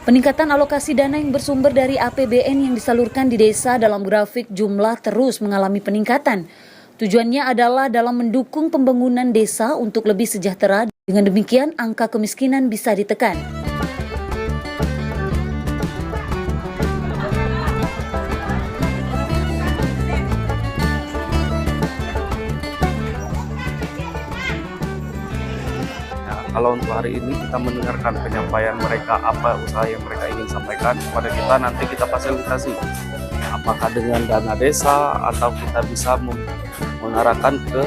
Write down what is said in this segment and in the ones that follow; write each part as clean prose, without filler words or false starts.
Peningkatan alokasi dana yang bersumber dari APBN yang disalurkan di desa dalam grafik jumlah terus mengalami peningkatan. Tujuannya adalah dalam mendukung pembangunan desa untuk lebih sejahtera. Dengan demikian, angka kemiskinan bisa ditekan. Kalau untuk hari ini kita mendengarkan penyampaian mereka, apa usaha yang mereka ingin sampaikan kepada kita, nanti kita fasilitasi. Apakah dengan dana desa atau kita bisa mengarahkan ke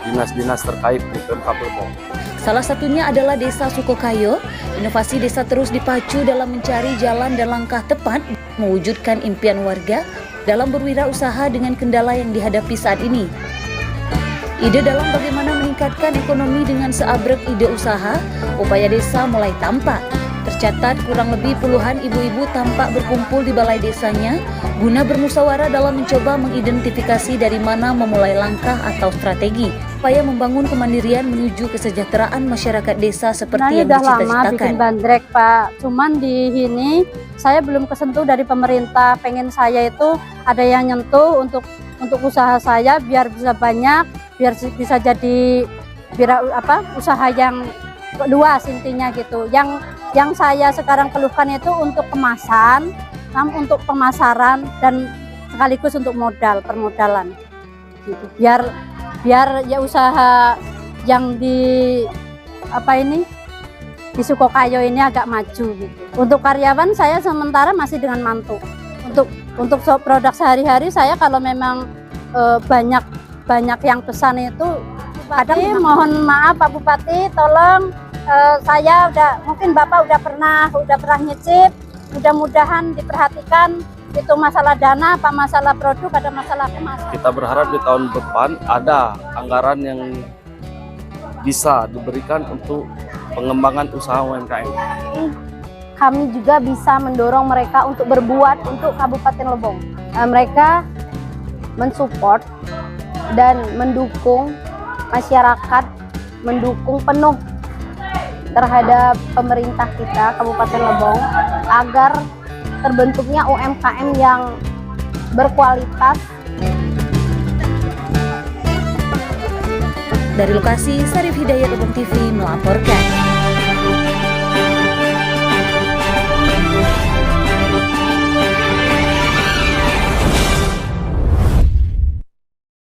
dinas-dinas terkait di Pemkab Lebong. Salah satunya adalah Desa Sukokayo. Inovasi desa terus dipacu dalam mencari jalan dan langkah tepat mewujudkan impian warga dalam berwirausaha dengan kendala yang dihadapi saat ini. Ide dalam bagaimana meningkatkan ekonomi dengan seabrek ide usaha, upaya desa mulai tampak. Tercatat kurang lebih puluhan ibu-ibu tampak berkumpul di balai desanya guna bermusyawarah dalam mencoba mengidentifikasi dari mana memulai langkah atau strategi upaya membangun kemandirian menuju kesejahteraan masyarakat desa seperti yang dicita-citakan. Udah lama bikin bandrek, Pak. Cuman di sini saya belum kesentuh dari pemerintah. Pengen saya itu ada yang nyentuh untuk usaha saya biar bisa banyak, biar bisa jadi usaha yang luas intinya gitu. Yang saya sekarang keluhkan itu untuk kemasan, untuk pemasaran dan sekaligus untuk permodalan gitu. Biar ya usaha yang di Sukokayo ini agak maju gitu. Untuk karyawan saya sementara masih dengan mantu. Untuk produk sehari-hari saya kalau memang banyak yang pesan itu, Bupati, mohon maaf Pak Bupati, tolong saya mungkin Bapak udah pernah nyicip, mudah-mudahan diperhatikan itu masalah dana, apa masalah produk, ada masalah kemasan. Kita berharap di tahun depan ada anggaran yang bisa diberikan untuk pengembangan usaha UMKM. Kami juga bisa mendorong mereka untuk berbuat untuk Kabupaten Lebong. Mereka mensupport dan mendukung masyarakat, mendukung penuh terhadap pemerintah kita Kabupaten Lebong agar terbentuknya UMKM yang berkualitas. Dari lokasi, Sarif Hidayat, Lebong TV melaporkan.